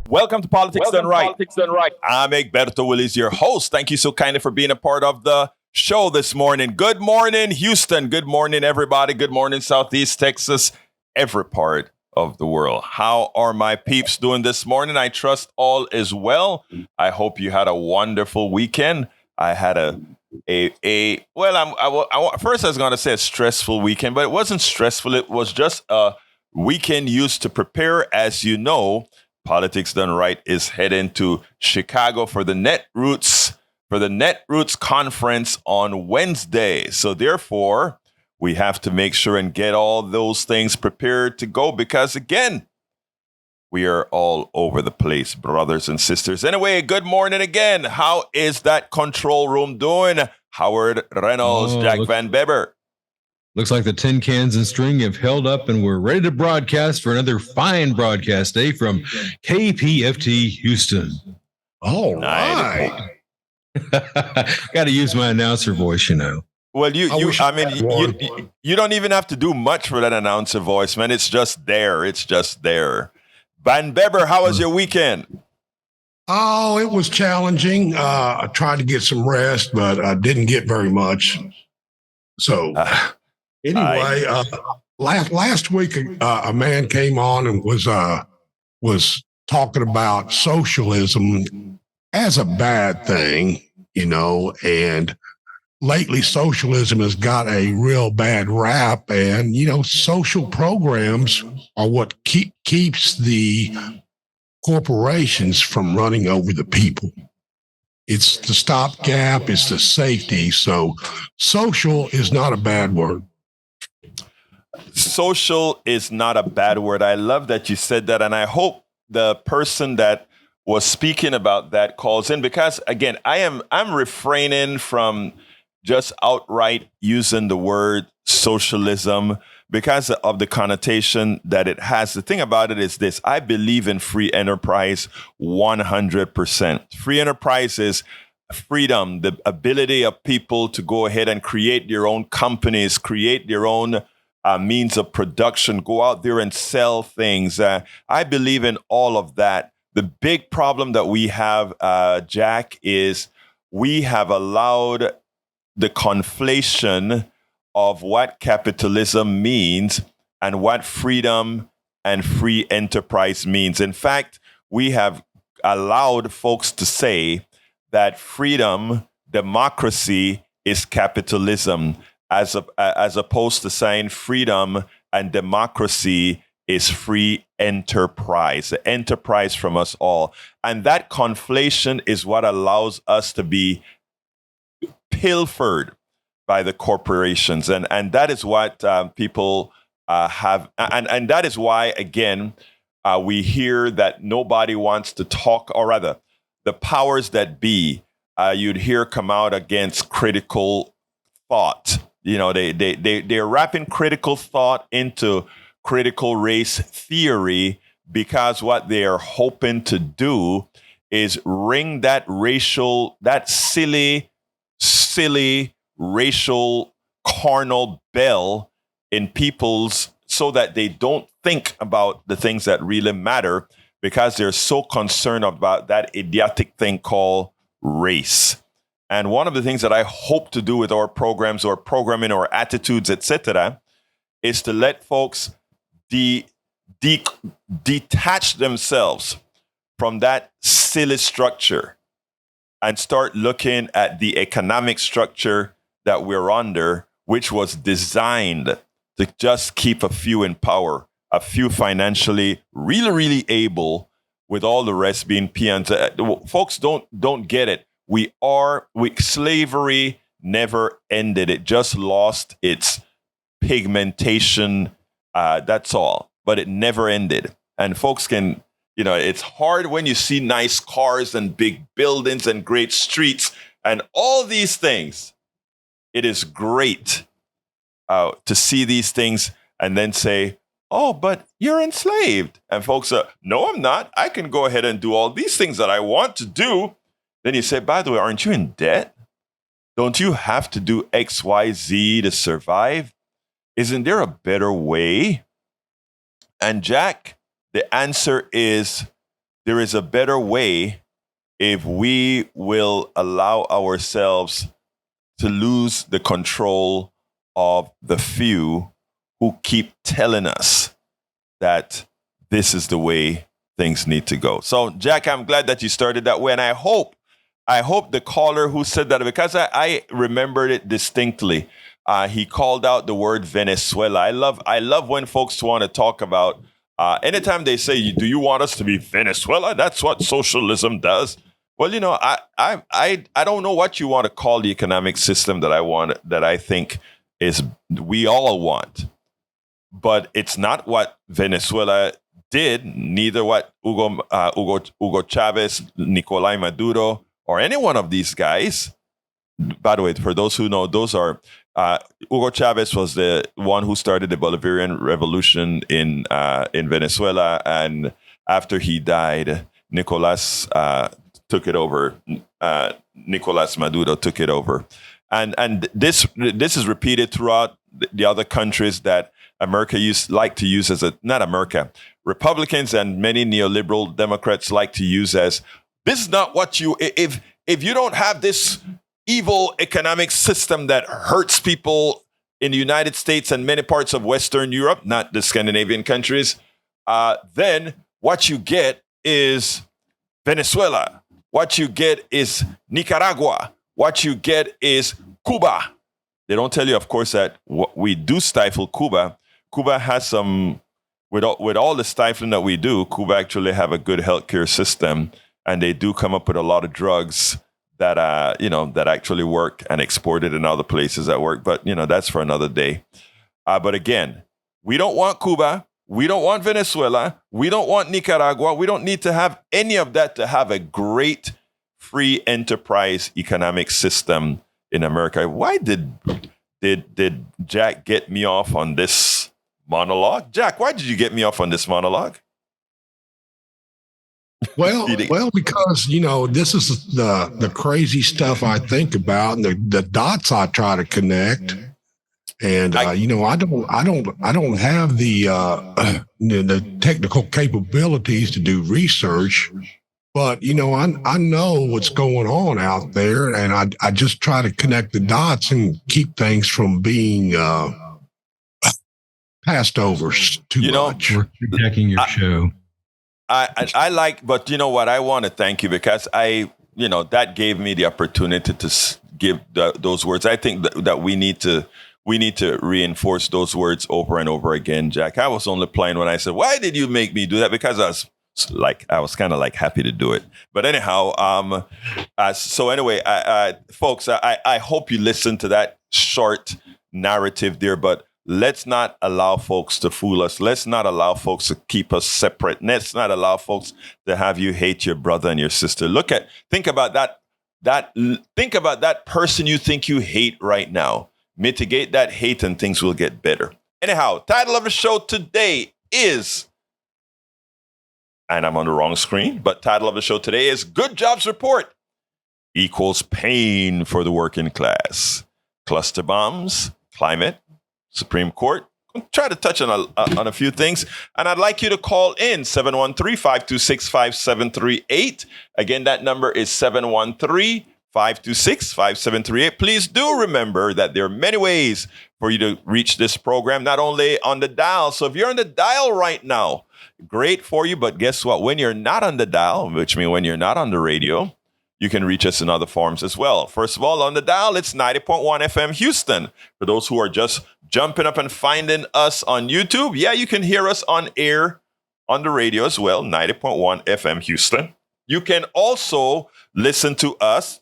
Welcome to Politics Done Right. I'm Egberto Willis, your host. Thank you so kindly for being a part of the show this morning. Good morning, Houston. Good morning, everybody. Good morning, Southeast Texas, every part of the world. How are my peeps doing this morning? I trust all is well. I hope you had a wonderful weekend. I had first I was going to say a stressful weekend, but it wasn't stressful. It was just a weekend used to prepare. As you know, Politics Done Right is heading to Chicago for the Netroots conference on Wednesday. So therefore, we have to make sure and get all those things prepared to go because again, we are all over the place, brothers and sisters. Anyway, good morning again. How is that control room doing? Howard Reynolds, Jack Van Beber. Looks like the tin cans and string have held up and we're ready to broadcast for another fine broadcast day from KPFT Houston. All right. Got to use my announcer voice, you know. Well, you don't even have to do much for that announcer voice, man. It's just there. It's just there. Van Beber, how was your weekend? Oh, it was challenging. I tried to get some rest, but I didn't get very much. So anyway, last week a man came on and was talking about socialism as a bad thing, you know, and lately socialism has got a real bad rap, and you know, social programs are what keeps the corporations from running over the people. It's the stopgap, it's the safety. So social is not a bad word. Social is not a bad word. I love that you said that, and I hope the person that was speaking about that calls in, because again, I'm refraining from just outright using the word socialism because of the connotation that it has. The thing about it is this: I believe in free enterprise 100%. Free enterprise is freedom, the ability of people to go ahead and create their own companies, create their own means of production, go out there and sell things. I believe in all of that. The big problem that we have, Jack, is we have allowed the conflation of what capitalism means and what freedom and free enterprise means. In fact, we have allowed folks to say that freedom, democracy is capitalism, as opposed to saying freedom and democracy is free enterprise, enterprise from us all. And that conflation is what allows us to be pilfered by the corporations. And that is what people have. And that is why, again, we hear that nobody wants to talk, or rather, the powers that be, you'd hear come out against critical thought. You know, they're wrapping critical thought into critical race theory because what they are hoping to do is ring that silly racial carnal bell in people's, so that they don't think about the things that really matter because they're so concerned about that idiotic thing called race. And one of the things that I hope to do with our programs or programming or attitudes, etc., is to let folks detach themselves from that silly structure and start looking at the economic structure that we're under, which was designed to just keep a few in power, a few financially really able, with all the rest being peons. Folks don't get it. Slavery never ended. It just lost its pigmentation. That's all. But it never ended. And folks can, you know, it's hard when you see nice cars and big buildings and great streets and all these things. It is great to see these things and then say, oh, but you're enslaved. And folks are, no, I'm not. I can go ahead and do all these things that I want to do. Then you say, by the way, aren't you in debt? Don't you have to do X, Y, Z to survive? Isn't there a better way? And Jack, the answer is there is a better way if we will allow ourselves to lose the control of the few who keep telling us that this is the way things need to go. So, Jack, I'm glad that you started that way. And I hope the caller who said that, because I remembered it distinctly, he called out the word Venezuela. I love when folks want to talk about, anytime they say, do you want us to be Venezuela? That's what socialism does. Well, I don't know what you want to call the economic system that I think is we all want. But it's not what Venezuela did, neither what Hugo Chavez, Nicolai Maduro, or any one of these guys. By the way, for those who know, those are Hugo Chavez was the one who started the Bolivarian Revolution in Venezuela, and after he died, Nicolas took it over. Nicolas Maduro took it over, and this is repeated throughout the other countries that America like to use as not America, Republicans and many neoliberal Democrats like to use as, this is not what if you don't have this evil economic system that hurts people in the United States and many parts of Western Europe, not the Scandinavian countries, then what you get is Venezuela. What you get is Nicaragua. What you get is Cuba. They don't tell you, of course, that we do stifle Cuba. Cuba has some, with all the stifling that we do, Cuba actually have a good healthcare system, and they do come up with a lot of drugs that that actually work and exported in other places that work. But that's for another day. But again, we don't want Cuba. We don't want Venezuela. We don't want Nicaragua. We don't need to have any of that to have a great free enterprise economic system in America. Why did Jack get me off on this monologue? Jack, why did you get me off on this monologue? Well, because this is the crazy stuff I think about, and the dots I try to connect. And I don't have the technical capabilities to do research, but I know what's going on out there, and I just try to connect the dots and keep things from being passed over too much. We're protecting your show. I like, but you know what? I want to thank you because that gave me the opportunity to give those words. I think that we need to reinforce those words over and over again, Jack. I was only playing when I said, why did you make me do that? Because I was kind of like happy to do it. But anyhow, so anyway, folks, I hope you listen to that short narrative there, but let's not allow folks to fool us. Let's not allow folks to keep us separate. Let's not allow folks to have you hate your brother and your sister. Think about that person you think you hate right now. Mitigate that hate and things will get better. Anyhow, title of the show today is, and I'm on the wrong screen, but title of the show today is Good Jobs Report equals pain for the working class. Cluster bombs, climate, Supreme Court. I'll try to touch on a few things. And I'd like you to call in 713-526-5738. Again, that number is 713-526-5738. Please do remember that there are many ways for you to reach this program, not only on the dial. So if you're on the dial right now, great for you. But guess what? When you're not on the dial, which means when you're not on the radio, you can reach us in other forms as well. First of all, on the dial, it's 90.1 FM Houston. For those who are just jumping up and finding us on YouTube, yeah, you can hear us on air on the radio as well, 90.1 FM Houston. You can also listen to us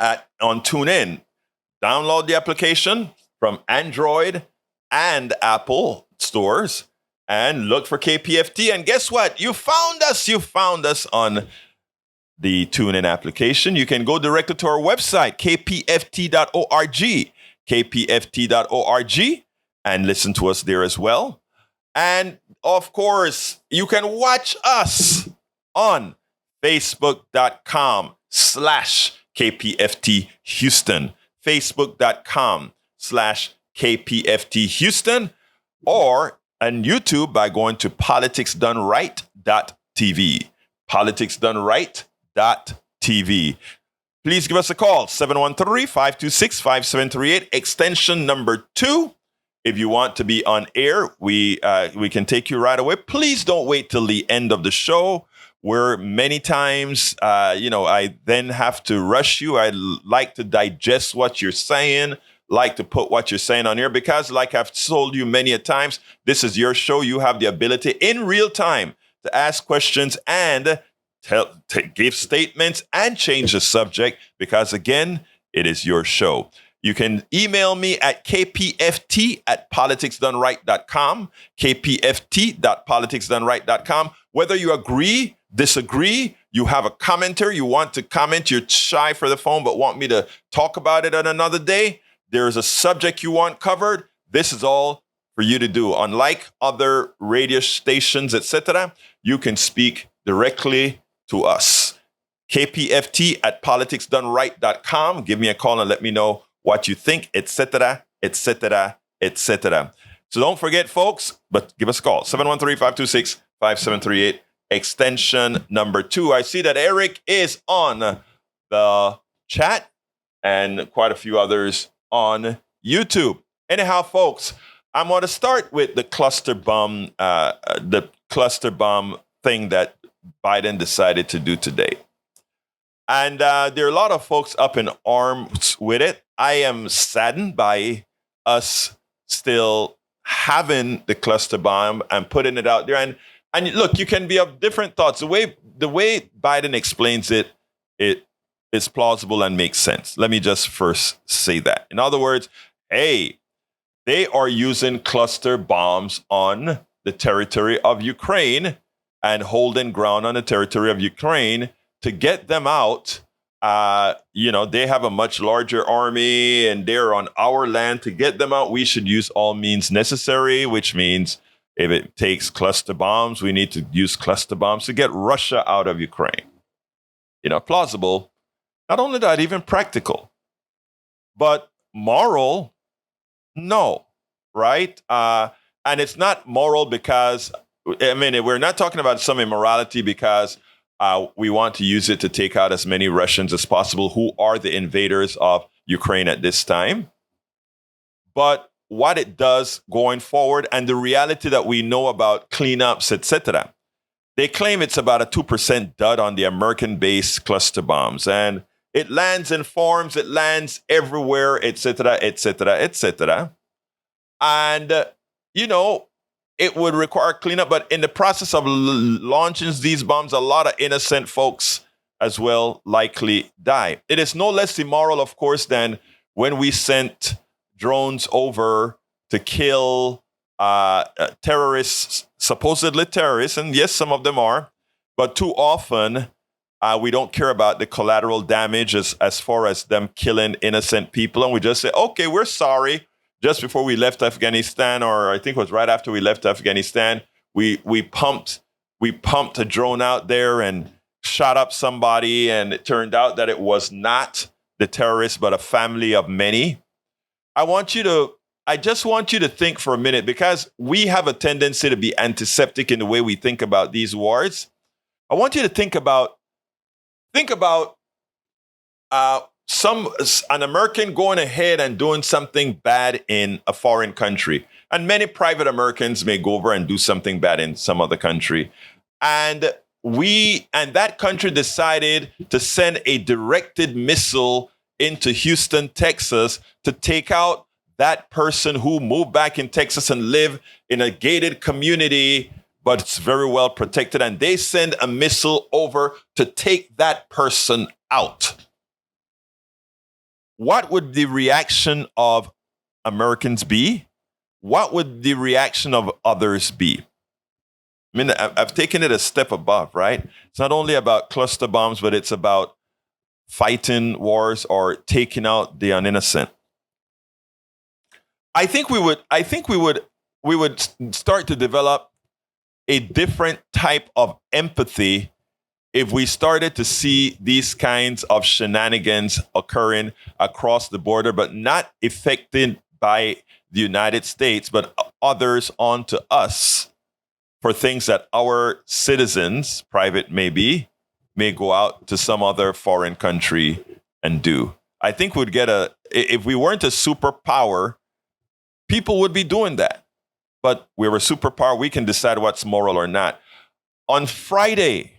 on TuneIn. Download the application from Android and Apple stores and look for KPFT. And guess what? You found us. You found us on the TuneIn application. You can go directly to our website, kpft.org, kpft.org, and listen to us there as well. And of course, you can watch us on facebook.com/KPFT Houston, facebook.com/KPFT Houston, or on YouTube by going to politicsdoneright.tv. politicsdoneright.tv. Please give us a call, 713-526-5738, extension number 2. If you want to be on air, we can take you right away. Please don't wait till the end of the show, where many times, I then have to rush you. I like to digest what you're saying, like to put what you're saying on air, because like I've told you many a times, this is your show. You have the ability in real time to ask questions and to give statements and change the subject, because again, it is your show. You can email me at kpft@politicsdoneright.com, kpft.politicsdoneright.com. Whether you agree, disagree, you have a commenter, you want to comment, you're shy for the phone but want me to talk about it on another day, there's a subject you want covered, this is all for you to do. Unlike other radio stations, etc., you can speak directly to us. kpft@politicsdoneright.com. Give me a call and let me know what you think, etc., etc., etc. So don't forget, folks, but give us a call, 713-526-5738, extension number 2. I see that Eric is on the chat and quite a few others on YouTube. Anyhow, folks, I'm going to start with the cluster bomb thing that Biden decided to do today. And there are a lot of folks up in arms with it. I am saddened by us still having the cluster bomb and putting it out there. And look, you can be of different thoughts. The way Biden explains it, it is plausible and makes sense. Let me just first say that. In other words, hey, they are using cluster bombs on the territory of Ukraine and holding ground on the territory of Ukraine to get them out. They have a much larger army and they're on our land. To get them out, we should use all means necessary, which means if it takes cluster bombs, we need to use cluster bombs to get Russia out of Ukraine. Plausible. Not only that, even practical. But moral, no, right? And it's not moral because, we're not talking about some immorality because we want to use it to take out as many Russians as possible who are the invaders of Ukraine at this time. But what it does going forward and the reality that we know about cleanups, etc., they claim it's about a 2% dud on the American-based cluster bombs. And it lands in farms, it lands everywhere, etc., etc., etc. And, it would require cleanup, but in the process of launching these bombs, a lot of innocent folks as well likely die. It is no less immoral, of course, than when we sent drones over to kill terrorists, supposedly terrorists, and yes, some of them are, but too often we don't care about the collateral damage as far as them killing innocent people, and we just say, okay, we're sorry. Just before we left Afghanistan, or I think it was right after we left Afghanistan, we pumped a drone out there and shot up somebody, and it turned out that it was not the terrorist, but a family of many. I just want you to think for a minute, because we have a tendency to be antiseptic in the way we think about these wars. I want you to think about an American going ahead and doing something bad in a foreign country. And many private Americans may go over and do something bad in some other country. And that country decided to send a directed missile into Houston, Texas, to take out that person who moved back in Texas and live in a gated community, but it's very well protected. And they send a missile over to take that person out. What would the reaction of Americans be? What would the reaction of others be? I've taken it a step above, right? It's not only about cluster bombs, but it's about fighting wars or taking out the uninnocent. I think we would start to develop a different type of empathy if we started to see these kinds of shenanigans occurring across the border, but not affected by the United States, but others onto us. for things that our citizens, private maybe, may go out to some other foreign country and do. I think we'd get if we weren't a superpower, people would be doing that. But we're a superpower, we can decide what's moral or not. On Friday,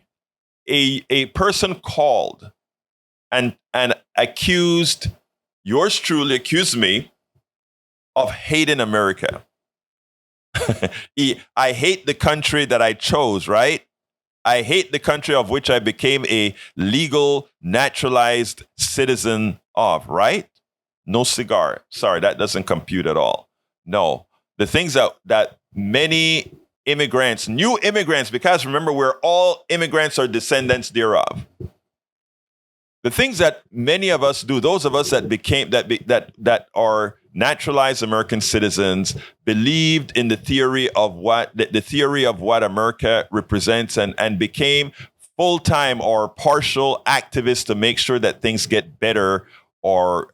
a person called and accused, yours truly accused me of hating America. I hate the country that I chose, right? I hate the country of which I became a legal, naturalized citizen of, right? No cigar. Sorry, that doesn't compute at all. No. The things that many immigrants, new immigrants, because remember, we're all immigrants or descendants thereof. The things that many of us do, those of us that became that are naturalized American citizens, believed in the theory of what America represents and became full-time or partial activists to make sure that things get better or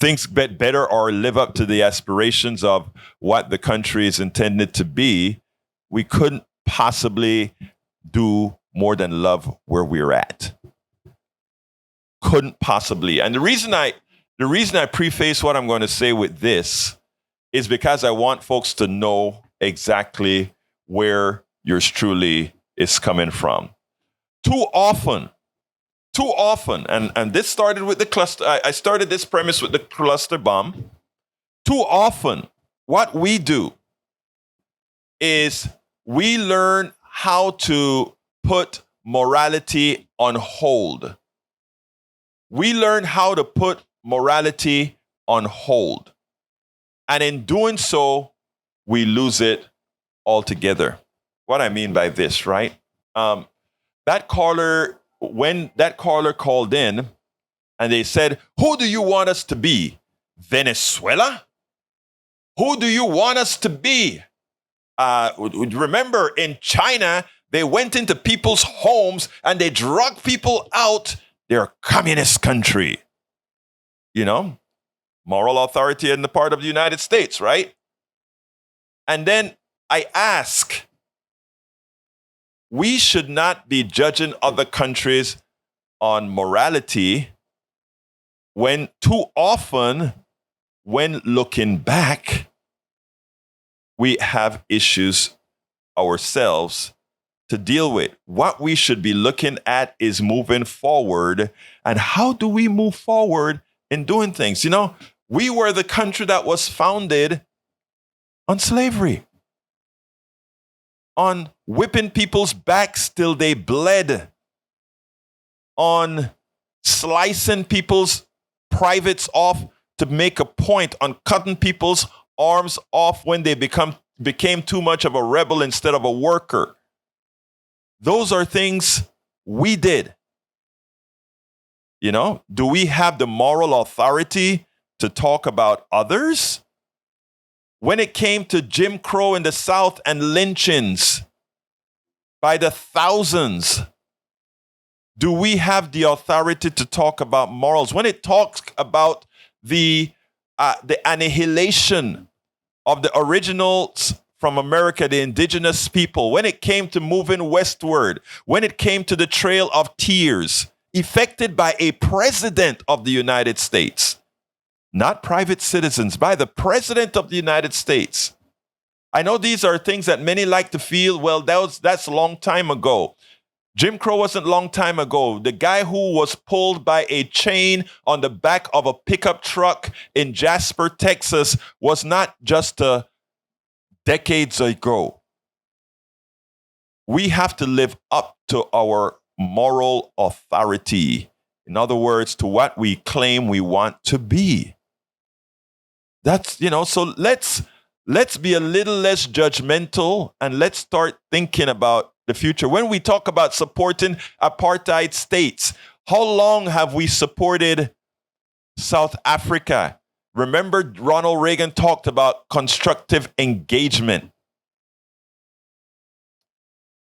things get better or live up to the aspirations of what the country is intended to be. We couldn't possibly do more than love where we're at. Couldn't possibly. And the reason I preface what I'm going to say with this is because I want folks to know exactly where yours truly is coming from. Too often, and this started with the cluster. I started this premise with the cluster bomb. Too often, what we do is we learn how to put morality on hold. We learn how to put morality on hold. And in doing so, we lose it altogether. What I mean by this, right? When that caller called in and they said, "Who do you want us to be? Venezuela? Who do you want us to be?" Remember, in China, they went into people's homes and they drug people out. They're a communist country. You know, moral authority in the part of the United States, right? And then I ask, we should not be judging other countries on morality when too often, when looking back, we have issues ourselves to deal with. What we should be looking at is moving forward. And how do we move forward in doing things? You know, we were the country that was founded on slavery, on whipping people's backs till they bled, on slicing people's privates off to make a point, on cutting people's arms off when they became too much of a rebel instead of a worker. Those are things we did. You know, do we have the moral authority to talk about others? When it came to Jim Crow in the South and lynchings by the thousands, do we have the authority to talk about morals? When it talks about the annihilation of the originals from America, the indigenous people, when it came to moving westward, when it came to the Trail of Tears, effected by a president of the United States, not private citizens, by the president of the United States. I know these are things that many like to feel, well, that's a long time ago. Jim Crow wasn't a long time ago. The guy who was pulled by a chain on the back of a pickup truck in Jasper, Texas, was not just decades ago. We have to live up to our moral authority. In other words, to what we claim we want to be. That's, so let's be a little less judgmental and let's start thinking about the future. When we talk about supporting apartheid states, how long have we supported South Africa? Remember, Ronald Reagan talked about constructive engagement.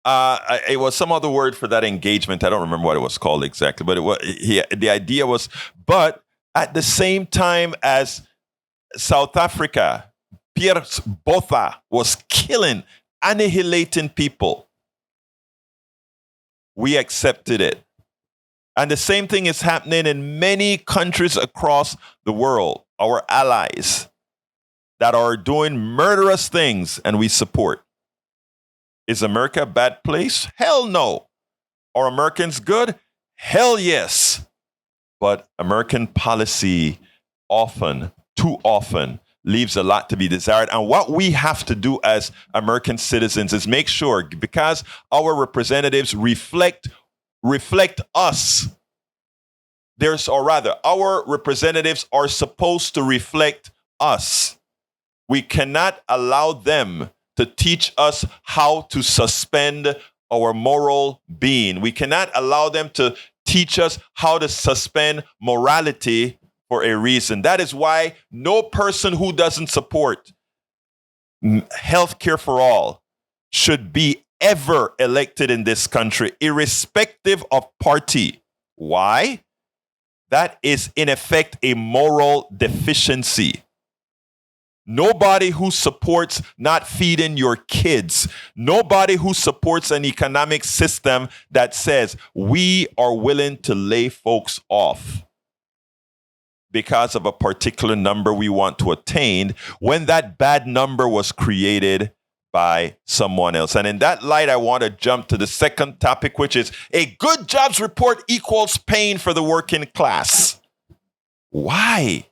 It was some other word for that engagement. I don't remember what it was called exactly, but the idea was, but at the same time as South Africa, Pierre Botha was killing annihilating people. We accepted it. And the same thing is happening in many countries across the world, our allies that are doing murderous things, and we support. Is America a bad place? Hell no. Are Americans good? Hell yes. But American policy often, too often, leaves a lot to be desired. And what we have to do as American citizens is make sure, because our representatives reflect us, our representatives are supposed to reflect us. We cannot allow them to teach us how to suspend our moral being. We cannot allow them to teach us how to suspend morality for a reason. That is why no person who doesn't support health care for all should be ever elected in this country, irrespective of party. Why? That is, in effect, a moral deficiency. Nobody who supports not feeding your kids, nobody who supports an economic system that says we are willing to lay folks off because of a particular number we want to attain, when that bad number was created by someone else. And in that light, I want to jump to the second topic, which is a good jobs report equals pain for the working class. Why?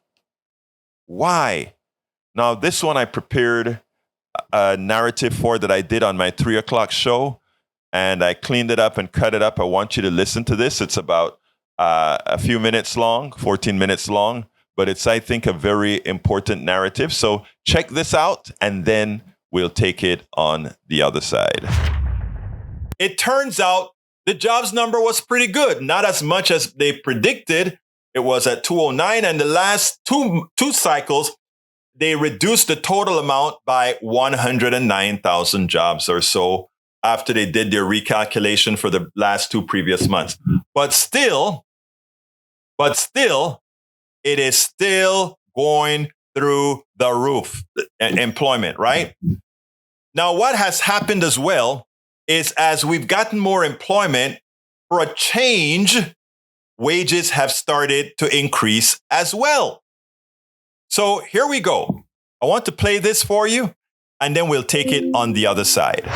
Now, this one I prepared a narrative for that I did on my 3:00 show, and I cleaned it up and cut it up. I want you to listen to this. It's about a few minutes long, 14 minutes long, but it's, I think, a very important narrative. So check this out, and then we'll take it on the other side. It turns out the jobs number was pretty good, not as much as they predicted. It was at 209, and the last two cycles, they reduced the total amount by 109,000 jobs or so after they did their recalculation for the last two previous months. But still, it is still going through the roof, employment, right? Now, what has happened as well is as we've gotten more employment, for a change, wages have started to increase as well. So here we go. I want to play this for you, and then we'll take it on the other side.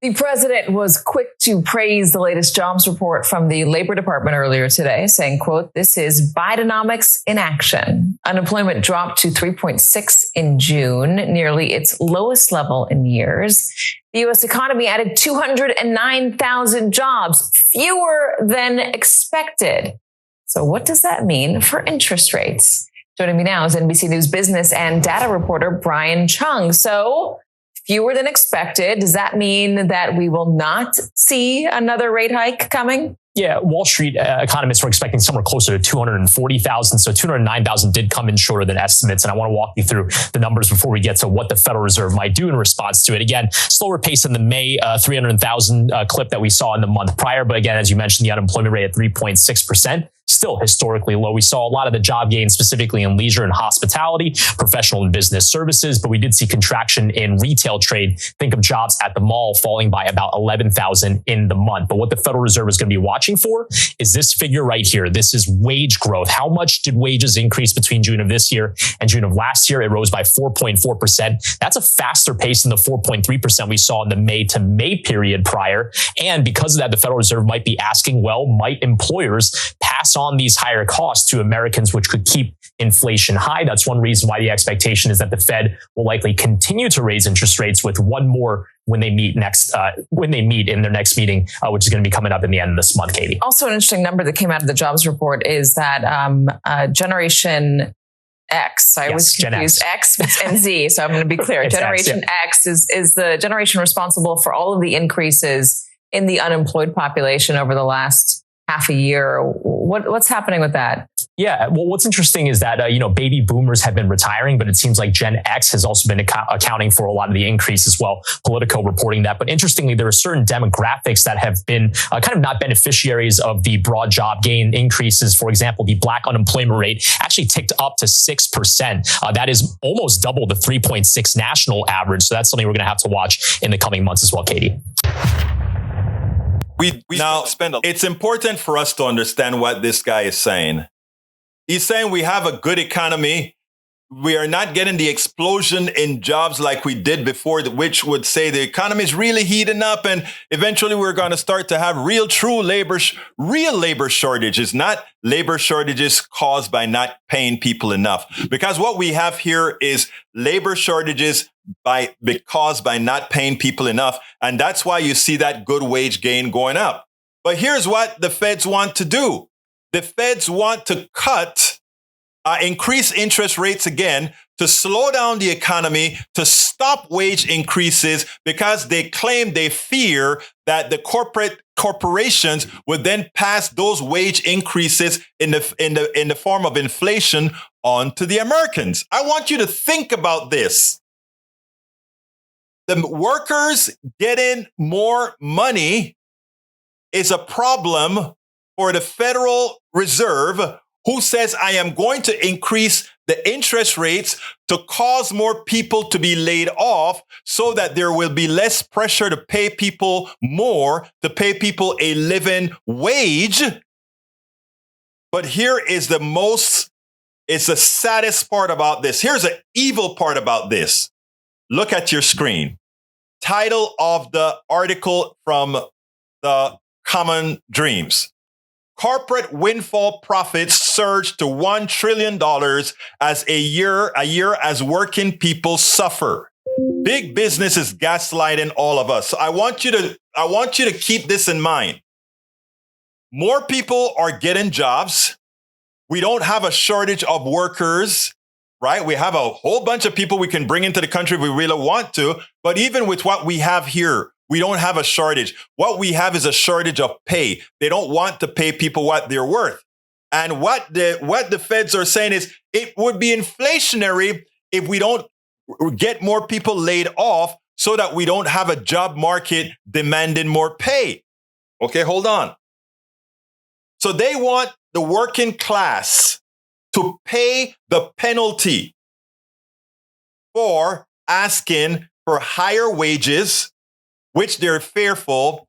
The president was quick to praise the latest jobs report from the Labor Department earlier today, saying, quote, "This is Bidenomics in action." Unemployment dropped to 3.6 in June, nearly its lowest level in years. The U.S. economy added 209,000 jobs, fewer than expected. So what does that mean for interest rates? Joining me now is NBC News business and data reporter Brian Chung. So fewer than expected. Does that mean that we will not see another rate hike coming? Yeah, Wall Street economists were expecting somewhere closer to 240,000. So 209,000 did come in shorter than estimates. And I want to walk you through the numbers before we get to what the Federal Reserve might do in response to it. Again, slower pace than the May 300,000 clip that we saw in the month prior. But again, as you mentioned, the unemployment rate at 3.6%. Still historically low. We saw a lot of the job gains specifically in leisure and hospitality, professional and business services, but we did see contraction in retail trade. Think of jobs at the mall falling by about 11,000 in the month. But what the Federal Reserve is going to be watching for is this figure right here. This is wage growth. How much did wages increase between June of this year and June of last year? It rose by 4.4%. That's a faster pace than the 4.3% we saw in the May to May period prior. And because of that, the Federal Reserve might be asking, well, might employers pass on these higher costs to Americans, which could keep inflation high? That's one reason why the expectation is that the Fed will likely continue to raise interest rates, with one more when they meet in their next meeting, which is going to be coming up in the end of this month, Katie. Also, an interesting number that came out of the jobs report is that Generation X. I was confused. X and Z. So I'm going to be clear. Generation X is the generation responsible for all of the increases in the unemployed population over the last half a year. What's happening with that? Yeah, well, what's interesting is that, baby boomers have been retiring, but it seems like Gen X has also been accounting for a lot of the increase as well. Politico reporting that. But interestingly, there are certain demographics that have been kind of not beneficiaries of the broad job gain increases. For example, the black unemployment rate actually ticked up to 6%. That is almost double the 3.6 national average. So that's something we're going to have to watch in the coming months as well, Katie. It's important for us to understand what this guy is saying. He's saying we have a good economy. We are not getting the explosion in jobs like we did before, which would say the economy is really heating up. And eventually we're going to start to have real labor shortages, not labor shortages caused by not paying people enough. Because what we have here is labor shortages caused by not paying people enough. And that's why you see that good wage gain going up. But here's what the feds want to do. The feds want to increase interest rates again to slow down the economy, to stop wage increases, because they fear that the corporations would then pass those wage increases in the form of inflation on to the Americans. I want you to think about this. The workers getting more money is a problem for the Federal Reserve, who says, I am going to increase the interest rates to cause more people to be laid off so that there will be less pressure to pay people more, to pay people a living wage. But here is it's the saddest part about this. Here's the evil part about this. Look at your screen. Title of the article from the Common Dreams. Corporate windfall profits surge to $1 trillion as a year as working people suffer. Big business is gaslighting all of us. So I want you to keep this in mind. More people are getting jobs. We don't have a shortage of workers, right? We have a whole bunch of people we can bring into the country if we really want to. But even with what we have here, we don't have a shortage. What we have is a shortage of pay. They don't want to pay people what they're worth. And what the feds are saying is it would be inflationary if we don't get more people laid off so that we don't have a job market demanding more pay. Okay, hold on. So they want the working class to pay the penalty for asking for higher wages, which they're fearful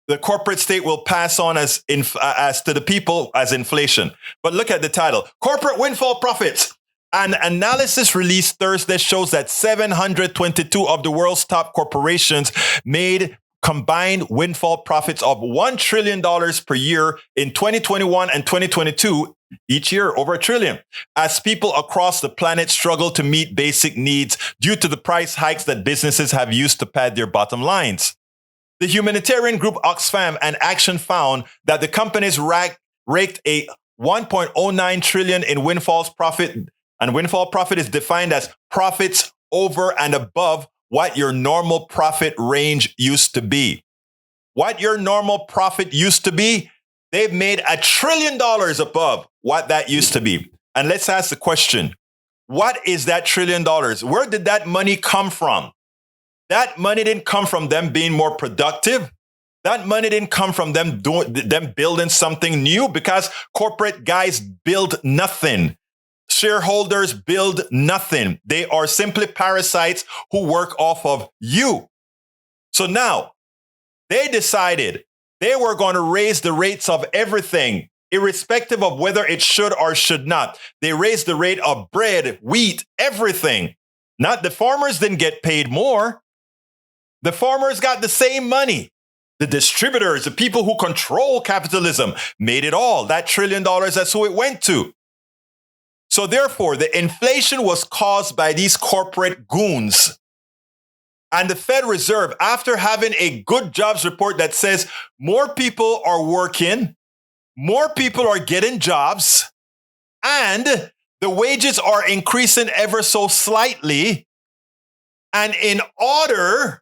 the corporate state will pass on as to the people as inflation. But look at the title, Corporate Windfall Profits. An analysis released Thursday shows that 722 of the world's top corporations made combined windfall profits of $1 trillion per year in 2021 and 2022, each year over $1 trillion, as people across the planet struggle to meet basic needs due to the price hikes that businesses have used to pad their bottom lines. The humanitarian group Oxfam and Action found that the companies raked a $1.09 trillion in windfall profit, and windfall profit is defined as profits over and above what your normal profit range used to be. What your normal profit used to be, they've made $1 trillion above what that used to be. And let's ask the question, what is that $1 trillion? Where did that money come from? That money didn't come from them being more productive. That money didn't come from them building something new, because corporate guys build nothing. Shareholders build nothing. They are simply parasites who work off of you. So now they decided they were going to raise the rates of everything, irrespective of whether it should or should not. They raised the rate of bread, wheat, everything. Not the farmers didn't get paid more. The farmers got the same money. The distributors, the people who control capitalism, made it all. That $1 trillion, that's who it went to. So therefore, the inflation was caused by these corporate goons. And the Fed Reserve, after having a good jobs report that says more people are working, more people are getting jobs, and the wages are increasing ever so slightly. And in order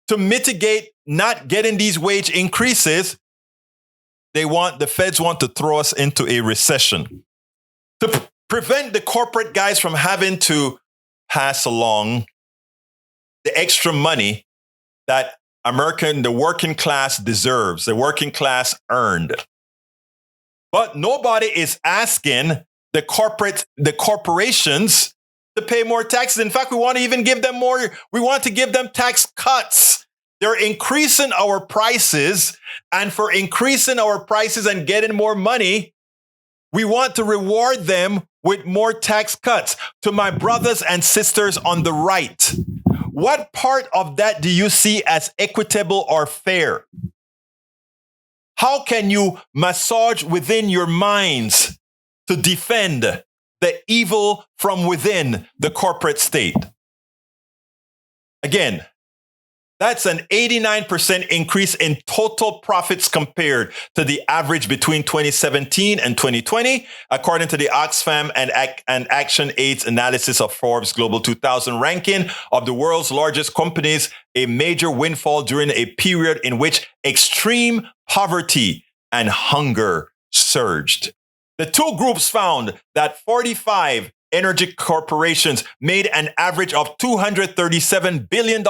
to mitigate not getting these wage increases, the feds want to throw us into a recession. To prevent the corporate guys from having to pass along the extra money that the working class deserves, the working class earned. But nobody is asking the corporations to pay more taxes. In fact, we want to even give them more. We want to give them tax cuts. They're increasing our prices. And for increasing our prices and getting more money, we want to reward them with more tax cuts. To my brothers and sisters on the right, what part of that do you see as equitable or fair? How can you massage within your minds to defend the evil from within the corporate state? Again, that's an 89% increase in total profits compared to the average between 2017 and 2020, according to the Oxfam and Action Aid's analysis of Forbes Global 2000 ranking of the world's largest companies, a major windfall during a period in which extreme poverty and hunger surged. The two groups found that 45 energy corporations made an average of $237 billion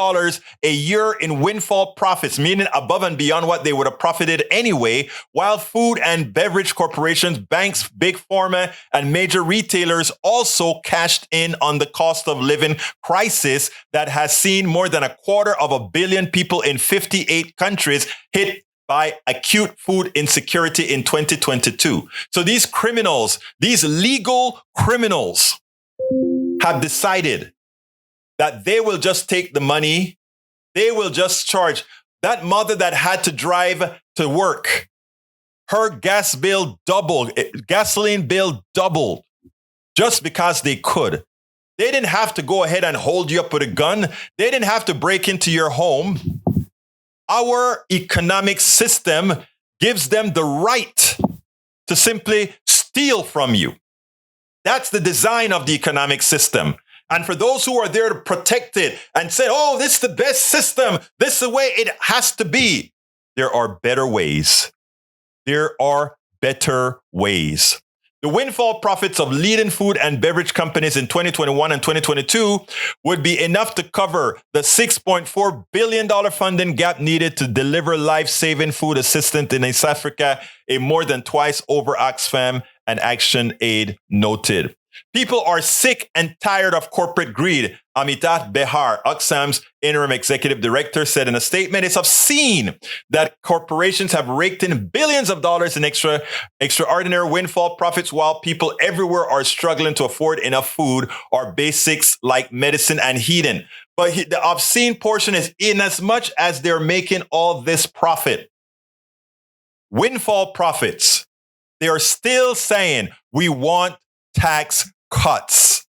a year in windfall profits, meaning above and beyond what they would have profited anyway, while food and beverage corporations, banks, big pharma, and major retailers also cashed in on the cost of living crisis that has seen more than 250 million people in 58 countries hit by acute food insecurity in 2022. So these criminals, these legal criminals, have decided that they will just take the money. They will just charge that mother that had to drive to work. Her gasoline bill doubled just because they could. They didn't have to go ahead and hold you up with a gun. They didn't have to break into your home. Our economic system gives them the right to simply steal from you. That's the design of the economic system. And for those who are there to protect it and say, oh, this is the best system, this is the way it has to be, there are better ways. There are better ways. The windfall profits of leading food and beverage companies in 2021 and 2022 would be enough to cover the $6.4 billion funding gap needed to deliver life-saving food assistance in East Africa, a more than twice over Oxfam and Action Aid noted. People are sick and tired of corporate greed, Amitabh Behar, Oxfam's interim executive director, said in a statement. It's obscene that corporations have raked in billions of dollars in extraordinary windfall profits while people everywhere are struggling to afford enough food or basics like medicine and heating. But the obscene portion is in as much as they're making all this profit, windfall profits, they are still saying we want tax cuts.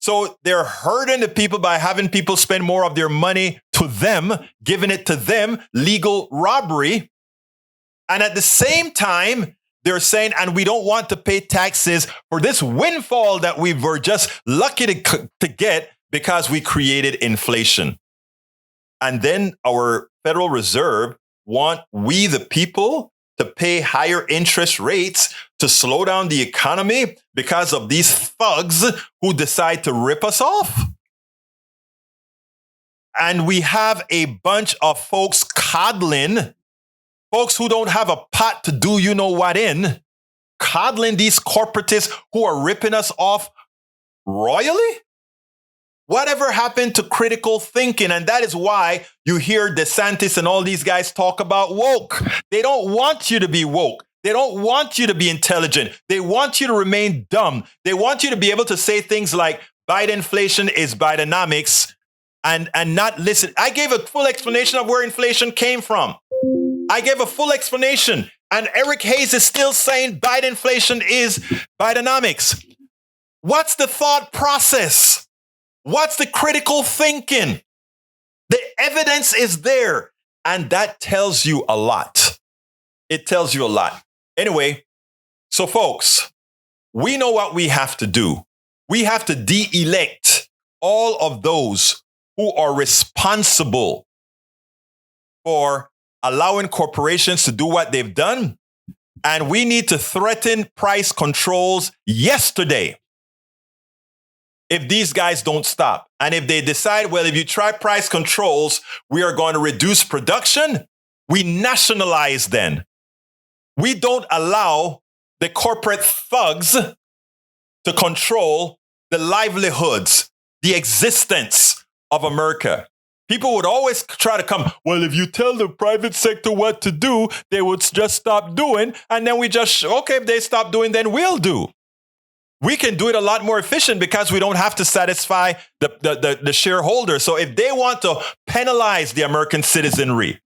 So they're hurting the people by having people spend more of their money to them, giving it to them, legal robbery. And at the same time, they're saying, and we don't want to pay taxes for this windfall that we were just lucky to get because we created inflation. And then our Federal Reserve want we, the people, to pay higher interest rates to slow down the economy because of these thugs who decide to rip us off. And we have a bunch of folks coddling, folks who don't have a pot to do you know what in, coddling these corporatists who are ripping us off royally. Whatever happened to critical thinking? And that is why you hear DeSantis and all these guys talk about woke. They don't want you to be woke. They don't want you to be intelligent. They want you to remain dumb. They want you to be able to say things like Bidenflation is Bidenomics and not listen. I gave a full explanation of where inflation came from. I gave a full explanation. And Eric Hayes is still saying Bidenflation is Bidenomics. What's the thought process? What's the critical thinking? The evidence is there, and that tells you a lot. It tells you a lot. Anyway, so folks, we know what we have to do. We have to de-elect all of those who are responsible for allowing corporations to do what they've done. And we need to threaten price controls yesterday if these guys don't stop. And if they decide, well, if you try price controls, we are going to reduce production, we nationalize then. We don't allow the corporate thugs to control the livelihoods, the existence of America. People would always try to come, well, if you tell the private sector what to do, they would just stop doing. And then we just, okay, if they stop doing, then we'll do. We can do it a lot more efficient because we don't have to satisfy the shareholders. So if they want to penalize the American citizenry,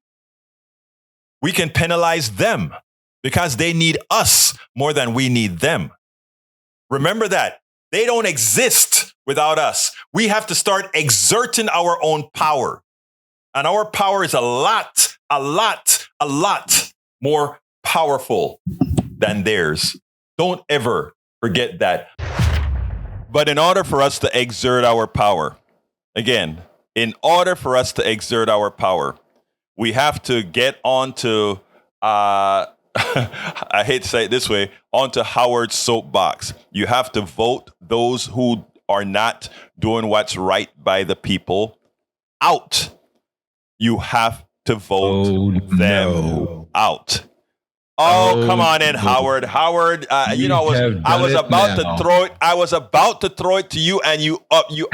we can penalize them because they need us more than we need them. Remember that. They don't exist without us. We have to start exerting our own power. And our power is a lot more powerful than theirs. Don't ever forget that. But in order for us to exert our power, again, in order for us to exert our power, we have to get onto, I hate to say it this way, onto Howard's soapbox. You have to vote those who are not doing what's right by the people out. You have to vote them out. Oh, come on in, Howard. Howard, I was about to throw it to you, and you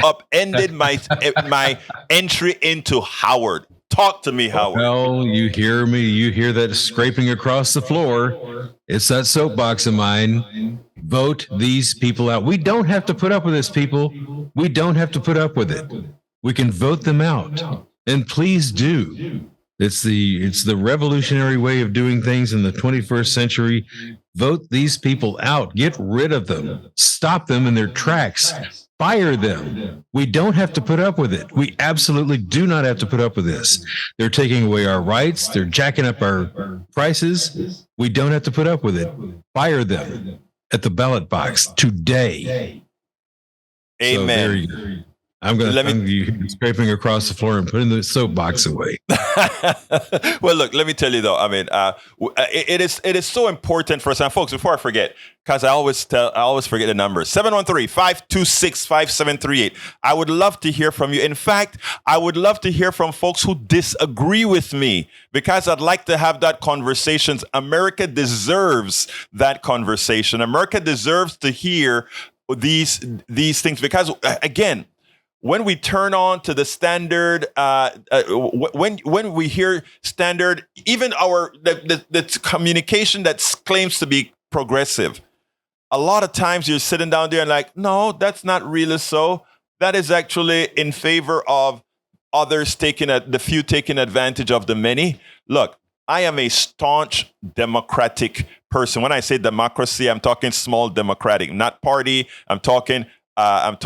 upended my entry into Howard. Talk to me, Howard. Well, you hear me. You hear that scraping across the floor. It's that soapbox of mine. Vote these people out. We don't have to put up with this, people. We don't have to put up with it. We can vote them out. And please do. It's the revolutionary way of doing things in the 21st century. Vote these people out. Get rid of them. Stop them in their tracks. Fire them. We don't have to put up with it. We absolutely do not have to put up with this. They're taking away our rights. They're jacking up our prices. We don't have to put up with it. Fire them at the ballot box today. Amen. So there you go. I'm scraping across the floor and putting the soapbox away. Well, look, let me tell you though. I mean, it is so important for us. And folks, before I forget, because I always forget the numbers. 713-526-5738. I would love to hear from you. In fact, I would love to hear from folks who disagree with me, because I'd like to have that conversation. America deserves that conversation. America deserves to hear these things, because again, when we turn on to the standard, when we hear standard, even the communication that claims to be progressive, a lot of times you're sitting down there and like, no, that's not really so. That is actually in favor of others the few taking advantage of the many. Look, I am a staunch democratic person. When I say democracy, I'm talking small democratic, not party. I'm talking, I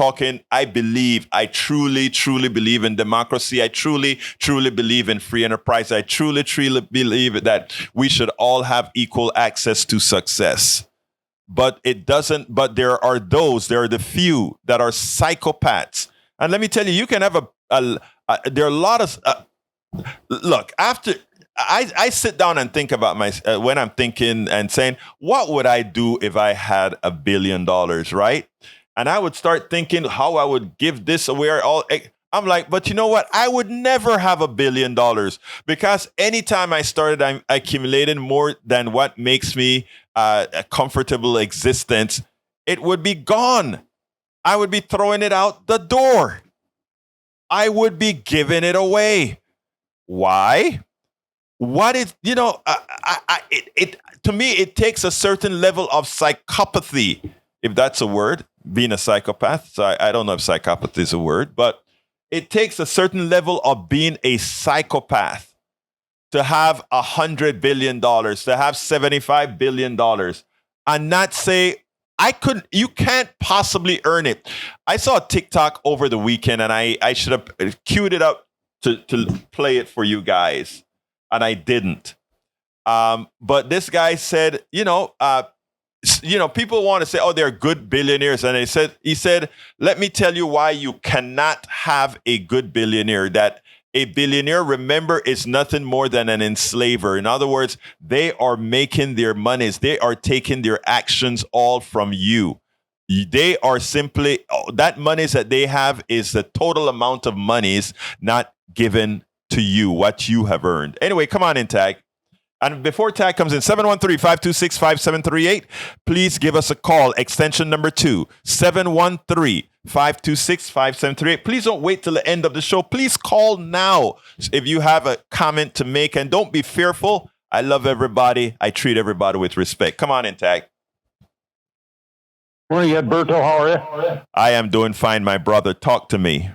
truly believe in democracy. I truly believe in free enterprise. I truly believe that we should all have equal access to success. But there are the few that are psychopaths. And let me tell you, you can have there are a lot of, look, after I sit down and think about when I'm thinking and saying, what would I do if I had $1 billion, right? And I would start thinking how I would give this away. I'm like, but you know what? I would never have $1 billion, because anytime I started accumulating more than what makes me a comfortable existence, it would be gone. I would be throwing it out the door. I would be giving it away. Why? What is, to me, it takes a certain level of psychopathy, if that's a word, being a psychopath. So I don't know if psychopathy is a word, but it takes a certain level of being a psychopath to have $100 billion, to have $75 billion, and not say, you can't possibly earn it. I saw a TikTok over the weekend, and I should have queued it up to play it for you guys, and I didn't. But this guy said, people want to say, oh, they're good billionaires. And he said, let me tell you why you cannot have a good billionaire, that A billionaire, remember, is nothing more than an enslaver. In other words, they are making their monies. They are taking their actions all from you. They are simply, that monies that they have is the total amount of monies not given to you, what you have earned. Anyway, come on in, Tag. And before Tag comes in, 713-526-5738, please give us a call, extension number 2, 713-526-5738. Please don't wait till the end of the show. Please call now if you have a comment to make, and don't be fearful. I love everybody. I treat everybody with respect. Come on in, Tag. Morning, Edberto. How are you? I am doing fine, my brother. Talk to me.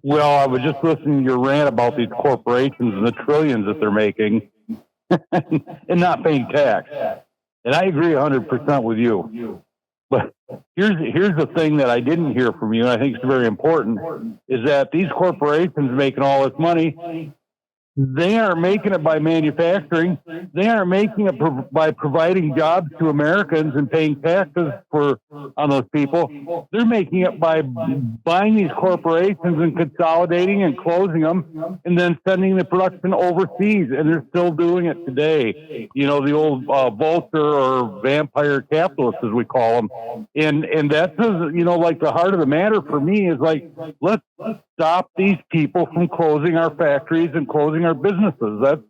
Well, I was just listening to your rant about these corporations and the trillions that they're making and not paying tax. And I agree 100% with you. But here's the thing that I didn't hear from you, and I think it's very important, is that these corporations making all this money, they aren't making it by manufacturing. They aren't making it by providing jobs to Americans and paying taxes on those people. They're making it by buying these corporations and consolidating and closing them and then sending the production overseas. And they're still doing it today. You know, the old vulture or vampire capitalists, as we call them. And that's, you know, like the heart of the matter for me is like, let's stop these people from closing our factories and closing our businesses.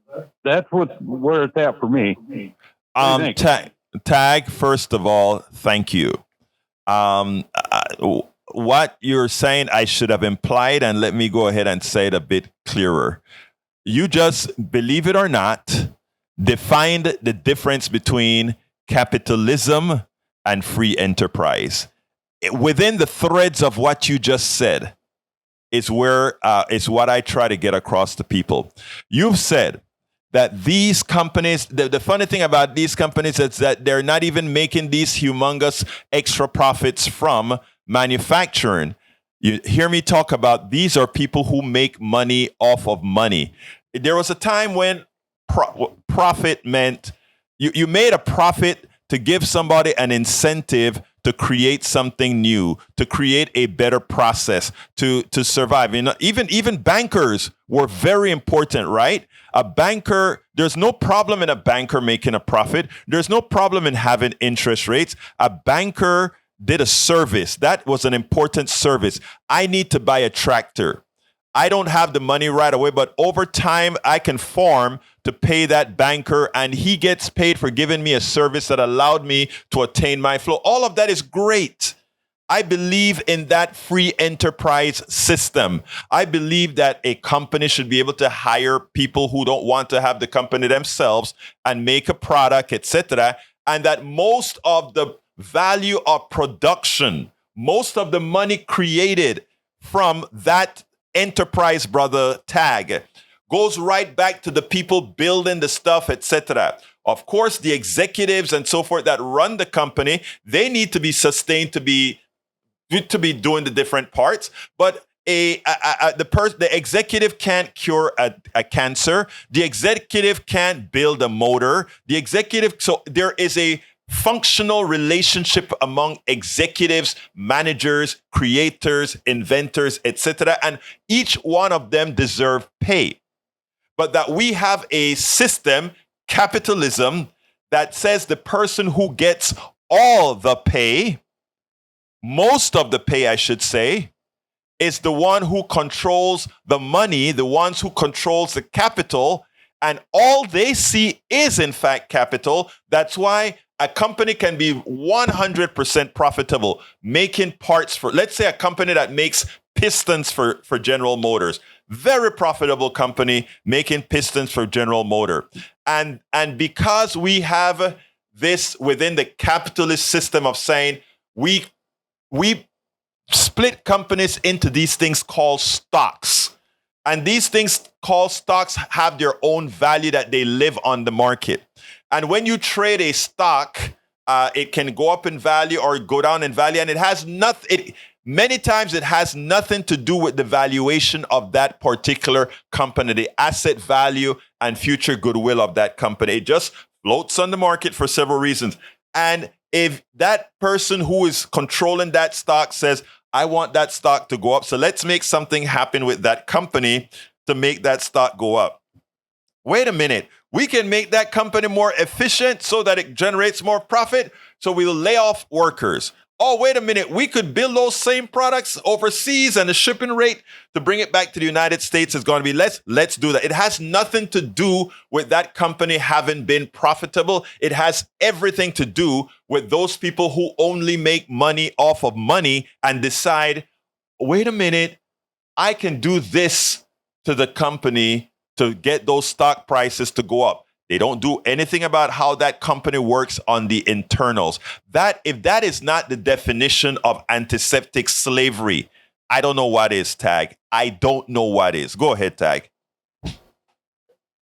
That's where it's at for me. Tag, first of all, thank you. What you're saying, I should have implied, and let me go ahead and say it a bit clearer. You just, believe it or not, defined the difference between capitalism and free enterprise. Within the threads of what you just said, is what I try to get across to people. You've said that these companies, the funny thing about these companies is that they're not even making these humongous extra profits from manufacturing. You hear me talk about these are people who make money off of money. There was a time when profit meant you made a profit to give somebody an incentive to create something new, to create a better process, to survive. You know, even bankers were very important, right? A banker, there's no problem in a banker making a profit. There's no problem in having interest rates. A banker did a service. That was an important service. I need to buy a tractor. I don't have the money right away, but over time I can farm to pay that banker, and he gets paid for giving me a service that allowed me to attain my flow. All of that is great. I believe in that free enterprise system. I believe that a company should be able to hire people who don't want to have the company themselves and make a product, etc. And that most of the value of production, most of the money created from that enterprise, brother Tag, goes right back to the people building the stuff, etc. Of course, the executives and so forth that run the company, they need to be sustained to be doing the different parts. But the executive can't cure a cancer. The executive can't build a motor. So there is a functional relationship among executives, managers, creators, inventors, etc. And each one of them deserve pay. But that we have a system, capitalism, that says the person who gets all the pay, most of the pay, I should say, is the one who controls the money, the ones who controls the capital, and all they see is, in fact, capital. That's why a company can be 100% profitable, making parts for, let's say, a company that makes pistons for General Motors. Very profitable company making pistons for General Motors. And because we have this within the capitalist system of saying we split companies into these things called stocks. And these things called stocks have their own value that they live on the market. And when you trade a stock, it can go up in value or go down in value, and it has nothing. Many times it has nothing to do with the valuation of that particular company, the asset value and future goodwill of that company. It just floats on the market for several reasons. And if that person who is controlling that stock says, I want that stock to go up. So let's make something happen with that company to make that stock go up. Wait a minute. We can make that company more efficient so that it generates more profit. So we'll lay off workers. Oh, wait a minute. We could build those same products overseas and the shipping rate to bring it back to the United States is going to be less. Let's do that. It has nothing to do with that company having been profitable. It has everything to do with those people who only make money off of money and decide, wait a minute, I can do this to the company to get those stock prices to go up. They don't do anything about how that company works on the internals. If that is not the definition of antiseptic slavery, I don't know what is, Tag. I don't know what is. Go ahead, Tag.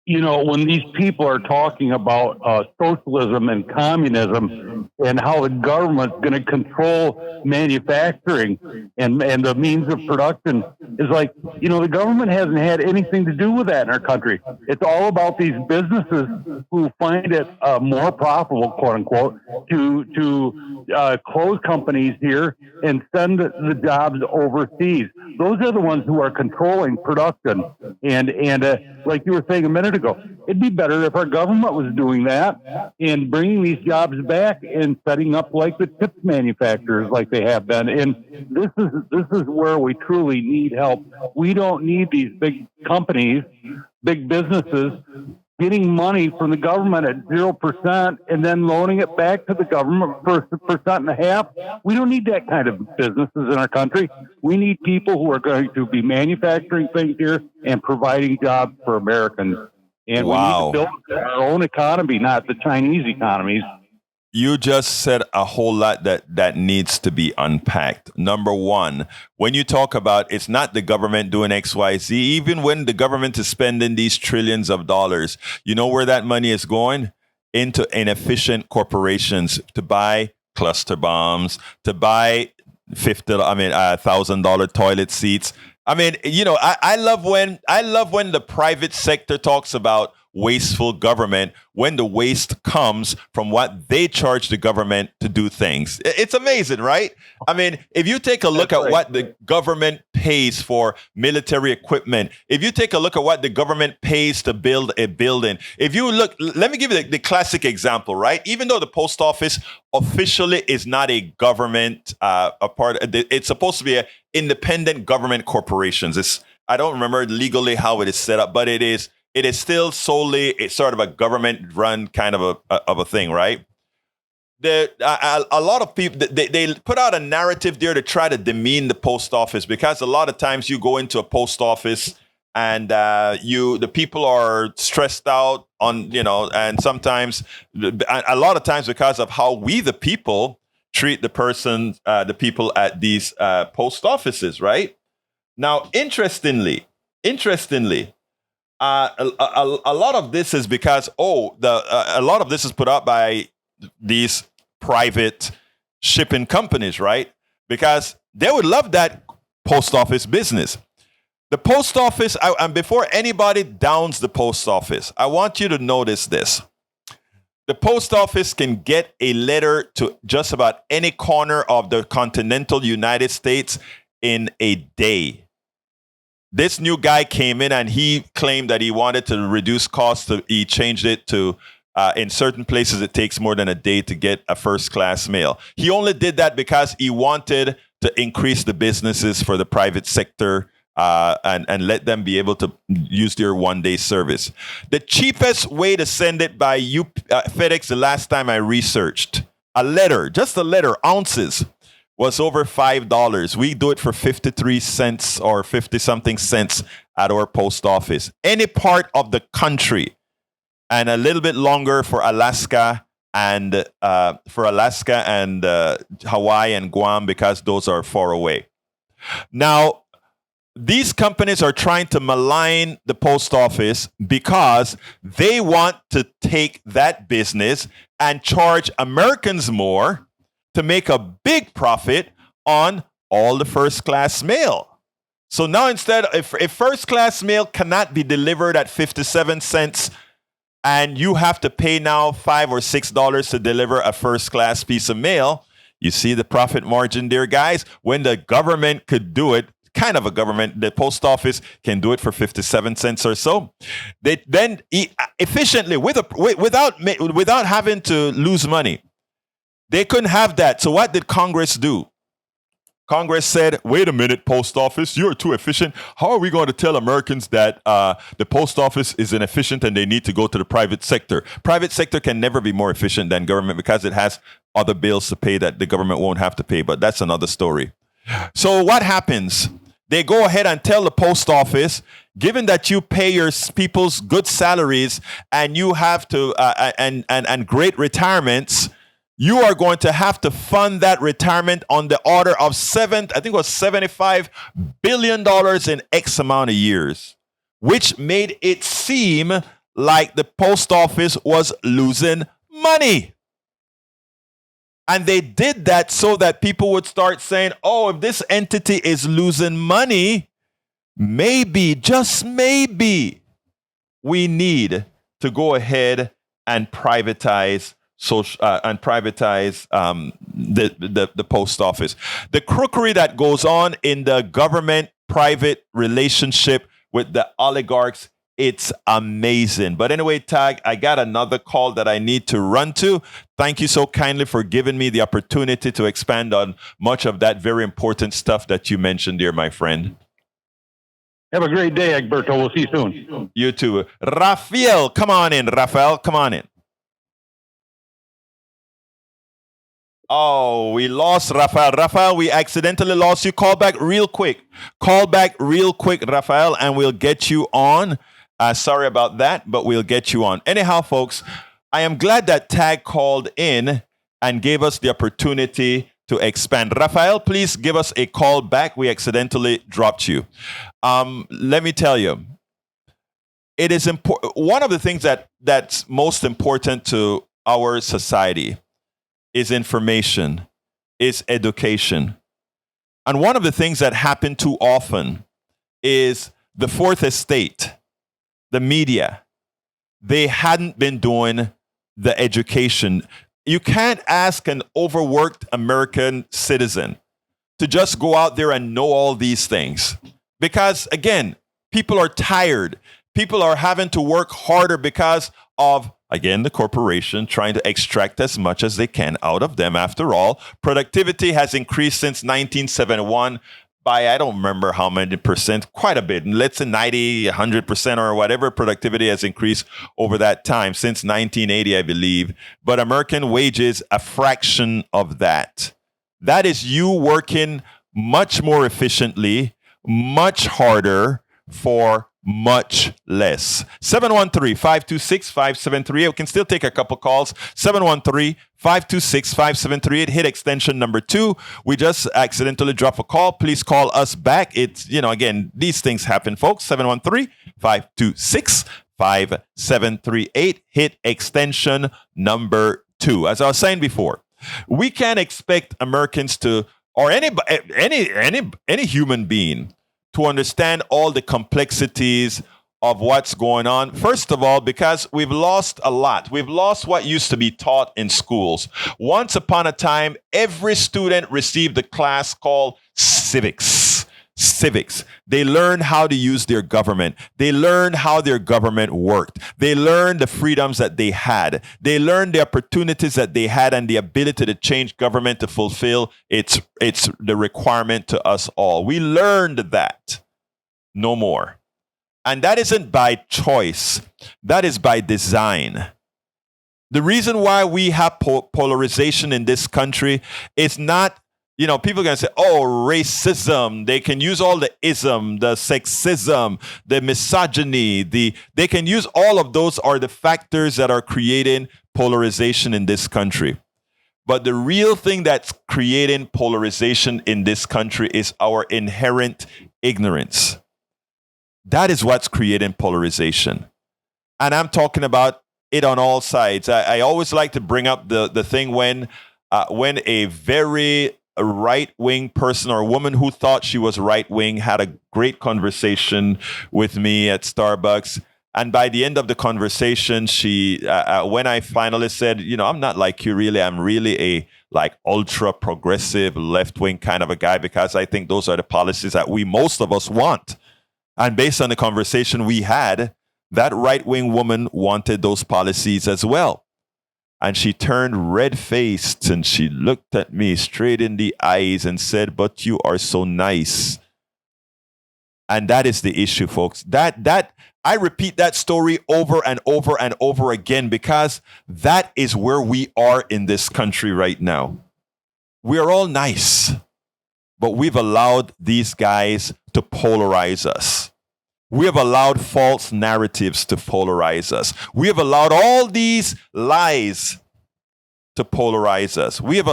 You know, when these people are talking about socialism and communism and how the government's going to control manufacturing and the means of production, is like, you know, the government hasn't had anything to do with that in our country. It's all about these businesses who find it more profitable, quote unquote, to close companies here and send the jobs overseas. Those are the ones who are controlling production. And like you were saying a minute ago, it'd be better if our government was doing that and bringing these jobs back and setting up like the chip manufacturers like they have been. And this is where we truly need help. We don't need these big companies, big businesses getting money from the government at 0% and then loaning it back to the government for 1.5%. We don't need that kind of businesses in our country. We need people who are going to be manufacturing things here and providing jobs for Americans. And we need to build our own economy, not the Chinese economies. You just said a whole lot that needs to be unpacked. Number one, when you talk about it's not the government doing X, Y, Z, even when the government is spending these trillions of dollars, you know where that money is going? Into inefficient corporations to buy cluster bombs, to buy $1,000 toilet seats. I mean, you know, I love when the private sector talks about wasteful government when the waste comes from what they charge the government to do things. It's amazing, right? I mean, if you take a look at what the government pays for military equipment, if you take a look at what the government pays to build a building, if you look, let me give you the classic example, right? Even though the post office officially is not a government, it's supposed to be an independent government corporations. I don't remember legally how it is set up, but it is still solely it's sort of a government-run kind of a thing, right? A lot of people they put out a narrative there to try to demean the post office because a lot of times you go into a post office and the people are stressed out on, you know, and sometimes a lot of times because of how we the people treat the people at these post offices, right? Now, interestingly. A lot of this is because a lot of this is put out by these private shipping companies, right? Because they would love that post office business. The post office, and before anybody downs the post office, I want you to notice this. The post office can get a letter to just about any corner of the continental United States in a day. This new guy came in and he claimed that he wanted to reduce costs. He changed it to, in certain places, it takes more than a day to get a first-class mail. He only did that because he wanted to increase the businesses for the private sector and let them be able to use their one-day service. The cheapest way to send it by FedEx, the last time I researched, just a letter, ounces, was over $5. We do it for 53 cents or 50-something cents at our post office. Any part of the country, and a little bit longer for Alaska and Hawaii and Guam because those are far away. Now, these companies are trying to malign the post office because they want to take that business and charge Americans more to make a big profit on all the first-class mail. So now instead, if first-class mail cannot be delivered at 57 cents and you have to pay now $5 or $6 to deliver a first-class piece of mail, You see the profit margin there, guys? When the government could do it, kind of a government, the post office can do it for 57 cents or so. They then efficiently, without having to lose money. They couldn't have that. So what did Congress do? Congress said, wait a minute, post office, you're too efficient. How are we going to tell Americans that the post office is inefficient and they need to go to the private sector? Private sector can never be more efficient than government because it has other bills to pay that the government won't have to pay. But that's another story. So what happens? They go ahead and tell the post office, given that you pay your people's good salaries and you have to and great retirements, you are going to have to fund that retirement on the order of $75 billion in X amount of years, which made it seem like the post office was losing money. And they did that so that people would start saying, oh, if this entity is losing money, maybe, just maybe, we need to go ahead and privatize the post office. The crookery that goes on in the government-private relationship with the oligarchs, it's amazing. But anyway, Tag, I got another call that I need to run to. Thank you so kindly for giving me the opportunity to expand on much of that very important stuff that you mentioned there, my friend. Have a great day, Egberto. We'll see you soon. You too. Rafael, come on in. Rafael, come on in. Oh, we lost Rafael. Rafael, we accidentally lost you. Call back real quick. Rafael, and we'll get you on. Sorry about that, but we'll get you on. Anyhow, folks, I am glad that Tag called in and gave us the opportunity to expand. Rafael, please give us a call back. We accidentally dropped you. Let me tell you, it is important. One of the things that's most important to our society is information, is education. And one of the things that happen too often is the fourth estate, the media, they hadn't been doing the education. You can't ask an overworked American citizen to just go out there and know all these things. Because again, people are tired. People are having to work harder because of, again, the corporation trying to extract as much as they can out of them. After all, productivity has increased since 1971 by, I don't remember how many percent, quite a bit. Let's say 90, 100% or whatever productivity has increased over that time, since 1980, I believe. But American wages, a fraction of that. That is you working much more efficiently, much harder for much less. 713-526-5738. We can still take a couple calls. 713-526-5738. Hit extension number 2. We just accidentally dropped a call. Please call us back. It's, again, these things happen, folks. 713-526-5738. Hit extension number 2. As I was saying before, we can't expect Americans to, or any human being, to understand all the complexities of what's going on. First of all, because we've lost a lot. We've lost what used to be taught in schools. Once upon a time, every student received a class called civics. They learned how to use their government. They learned how their government worked. They learned the freedoms that they had. They learned the opportunities that they had and the ability to change government to fulfill its the requirement to us all. We learned that. No more. And that isn't by choice. That is by design. The reason why we have polarization in this country is not, people are going to say, oh, racism. They can use all the ism, the sexism, the misogyny. They can use all of those are the factors that are creating polarization in this country. But the real thing that's creating polarization in this country is our inherent ignorance. That is what's creating polarization. And I'm talking about it on all sides. I always like to bring up the thing when a very right-wing person or a woman who thought she was right-wing had a great conversation with me at Starbucks. And by the end of the conversation, she, when I finally said, I'm not like you really, I'm really like ultra progressive left wing kind of a guy, because I think those are the policies that most of us want. And based on the conversation we had, that right wing woman wanted those policies as well. And she turned red-faced and she looked at me straight in the eyes and said, "But you are so nice." And that is the issue, folks. That I repeat that story over and over and over again, because that is where we are in this country right now. We are all nice, but we've allowed these guys to polarize us. We have allowed false narratives to polarize us. We have allowed all these lies to polarize us. We have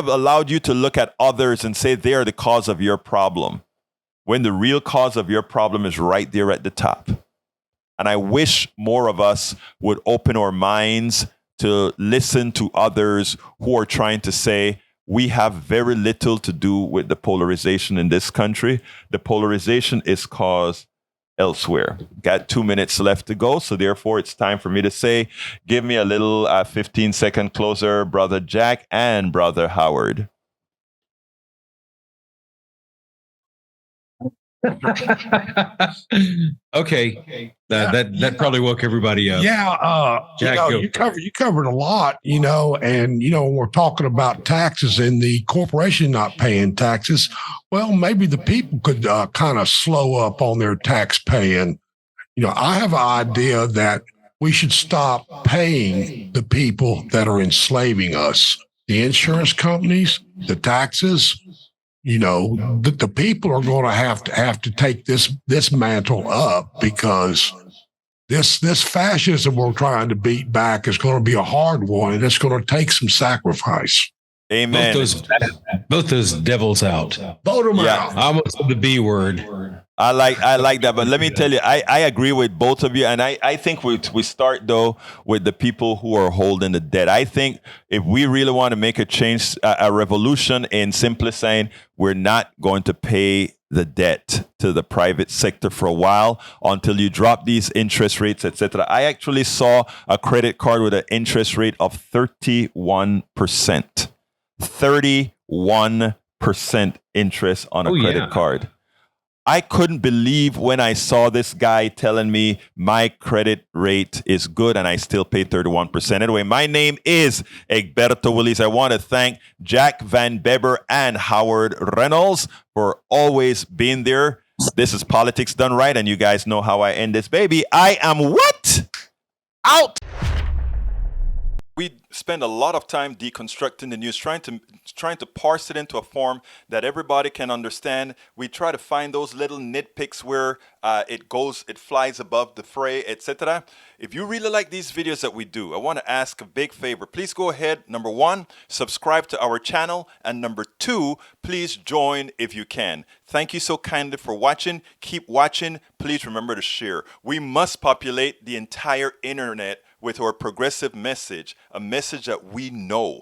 allowed you to look at others and say they are the cause of your problem, when the real cause of your problem is right there at the top. And I wish more of us would open our minds to listen to others who are trying to say, we have very little to do with the polarization in this country. The polarization is caused elsewhere. Got 2 minutes left to go, so therefore it's time for me to say, give me a little 15-second closer, Brother Jack and Brother Howard. Okay, that probably woke everybody up. Yeah, Jack, you covered a lot, and when we're talking about taxes and the corporation not paying taxes, well, maybe the people could kind of slow up on their tax paying. I have an idea that we should stop paying the people that are enslaving us, the insurance companies, the taxes. The people are going to have to take this mantle up, because this fascism we're trying to beat back is going to be a hard one, and it's going to take some sacrifice. Amen. Both those devils out. Vote them out. I almost said the B word. I like that, but let me tell you, I agree with both of you, and I think we start though with the people who are holding the debt. I think if we really want to make a change, a revolution in simply saying we're not going to pay the debt to the private sector for a while until you drop these interest rates, etc. I actually saw a credit card with an interest rate of 31%. 31% interest on a credit card. I couldn't believe when I saw this guy telling me my credit rate is good and I still pay 31%. Anyway, my name is Egberto Willis. I want to thank Jack Van Beber and Howard Reynolds for always being there. This is Politics Done Right, and you guys know how I end this baby. I am what? Out! We spend a lot of time deconstructing the news, trying to parse it into a form that everybody can understand. We try to find those little nitpicks where it flies above the fray, etc. If you really like these videos that we do, I want to ask a big favor. Please go ahead. Number 1, subscribe to our channel. And number 2, please join if you can. Thank you so kindly for watching. Keep watching. Please remember to share. We must populate the entire internet with our progressive message, a message that we know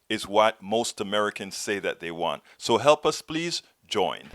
is what most Americans say that they want. So help us, please join.